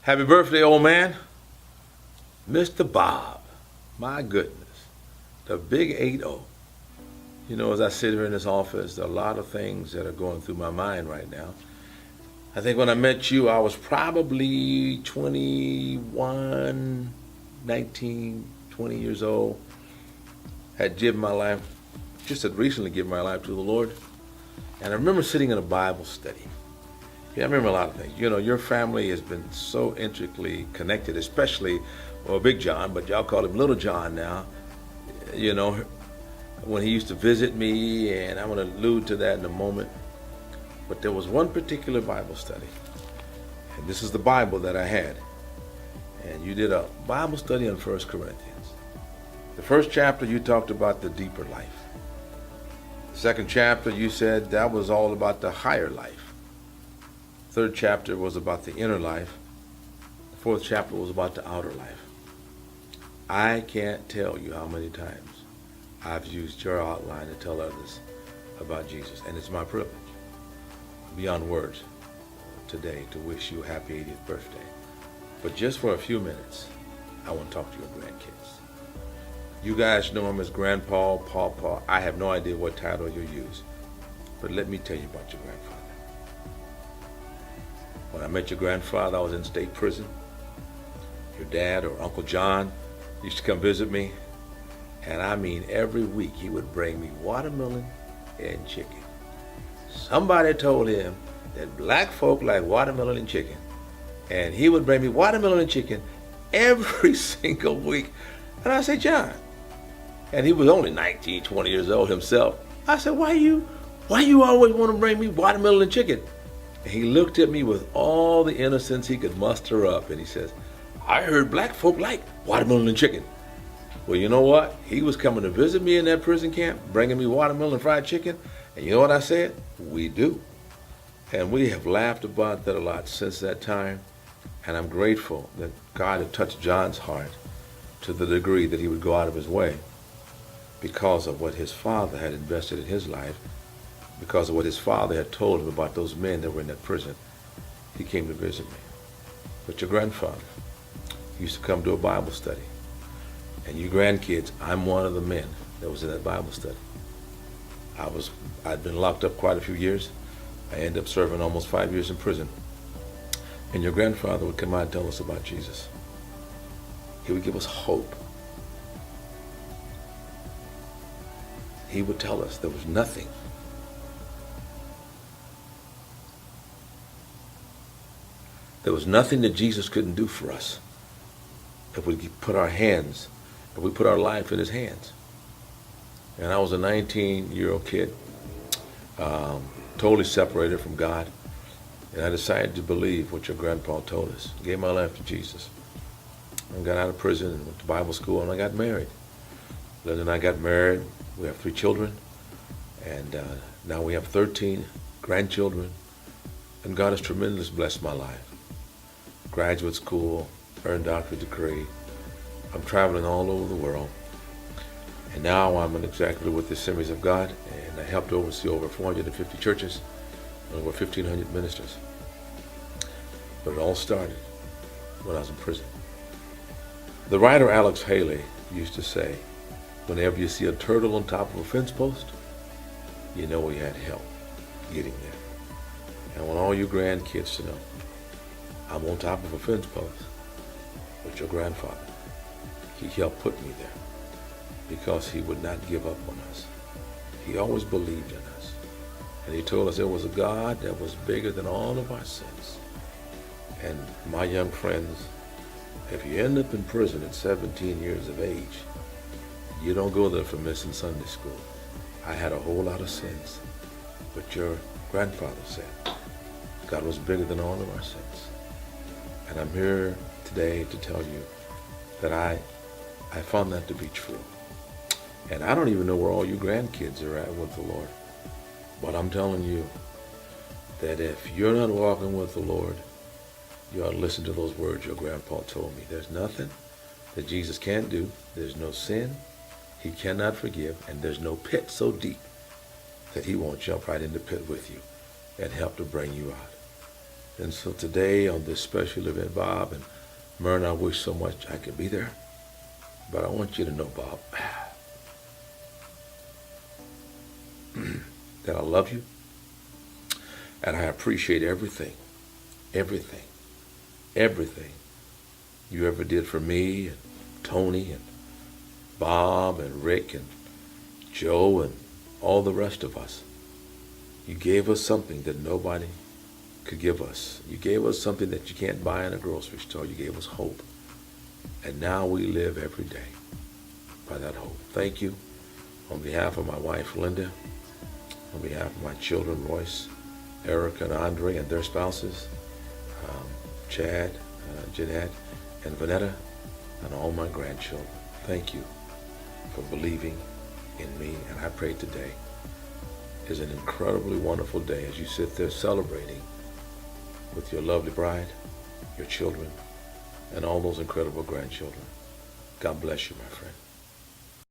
Happy birthday, old man. Mr. Bob. My goodness. The big 8-0. You know, as I sit here in this office, there are a lot of things that are going through my mind right now. I think when I met you, I was probably 21, 19, 20 years old. Had recently given my life to the Lord. And I remember sitting in a Bible study. Yeah, I remember a lot of things. You know, your family has been so intricately connected, especially, well, Big John, but y'all call him Little John now. You know, when he used to visit me, and I'm going to allude to that in a moment. But there was one particular Bible study, and this is the Bible that I had. And you did a Bible study on 1 Corinthians. The first chapter, you talked about the deeper life. The second chapter, you said that was all about the higher life. Third chapter was about the inner life. The fourth chapter was about the outer life. I can't tell you how many times I've used your outline to tell others about Jesus, and it's my privilege, beyond words, today to wish you a happy 80th birthday. But just for a few minutes, I want to talk to your grandkids. You guys know him as Grandpa, Pawpaw. I have no idea what title you use, but let me tell you about your grandfather. When I met your grandfather, I was in state prison. Your dad or Uncle John used to come visit me. And I mean, every week he would bring me watermelon and chicken. Somebody told him that black folk like watermelon and chicken. And he would bring me watermelon and chicken every single week. And I said, John. And he was only 19, 20 years old himself. I said, why you always want to bring me watermelon and chicken? And he looked at me with all the innocence he could muster up, and he says, I heard black folk like watermelon and chicken. Well, you know what? He was coming to visit me in that prison camp, bringing me watermelon and fried chicken, and you know what I said? We do. And we have laughed about that a lot since that time, and I'm grateful that God had touched John's heart to the degree that he would go out of his way because of what his father had invested in his life. Because of what his father had told him about those men that were in that prison, he came to visit me. But your grandfather used to come to a Bible study. And you grandkids, I'm one of the men that was in that Bible study. I'd been locked up quite a few years. I ended up serving almost 5 years in prison. And your grandfather would come out and tell us about Jesus. He would give us hope. He would tell us there was nothing that Jesus couldn't do for us if we put our life in his hands. And I was a 19-year-old kid, totally separated from God. And I decided to believe what your grandpa told us. Gave my life to Jesus. I got out of prison and went to Bible school, and I got married. Linda and I got married. We have 3 children. And now we have 13 grandchildren. And God has tremendously blessed my life. Graduate school, earned doctorate degree. I'm traveling all over the world. And now I'm an executive with the Assemblies of God, and I helped oversee over 450 churches and over 1,500 ministers. But it all started when I was in prison. The writer Alex Haley used to say, whenever you see a turtle on top of a fence post, you know he had help getting there. And I want all you grandkids to know, I'm on top of a fence post with your grandfather. He helped put me there because he would not give up on us. He always believed in us. And he told us there was a God that was bigger than all of our sins. And my young friends, if you end up in prison at 17 years of age, you don't go there for missing Sunday school. I had a whole lot of sins. But your grandfather said God was bigger than all of our sins. And I'm here today to tell you that I found that to be true. And I don't even know where all you grandkids are at with the Lord. But I'm telling you that if you're not walking with the Lord, you ought to listen to those words your grandpa told me. There's nothing that Jesus can't do. There's no sin he cannot forgive. And there's no pit so deep that he won't jump right in the pit with you and help to bring you out. And so today on this special event, Bob and Myrna, I wish so much I could be there. But I want you to know, Bob, that I love you and I appreciate everything, everything, everything you ever did for me and Tony and Bob and Rick and Joe and all the rest of us. You gave us something that nobody could give us. You gave us something that you can't buy in a grocery store. You gave us hope. And now we live every day by that hope. Thank you on behalf of my wife, Linda, on behalf of my children, Royce, Erica, and Andre, and their spouses, Chad, Jeanette, and Vanetta, and all my grandchildren. Thank you for believing in me. And I pray today is an incredibly wonderful day as you sit there celebrating with your lovely bride, your children, and all those incredible grandchildren. God bless you, my friend.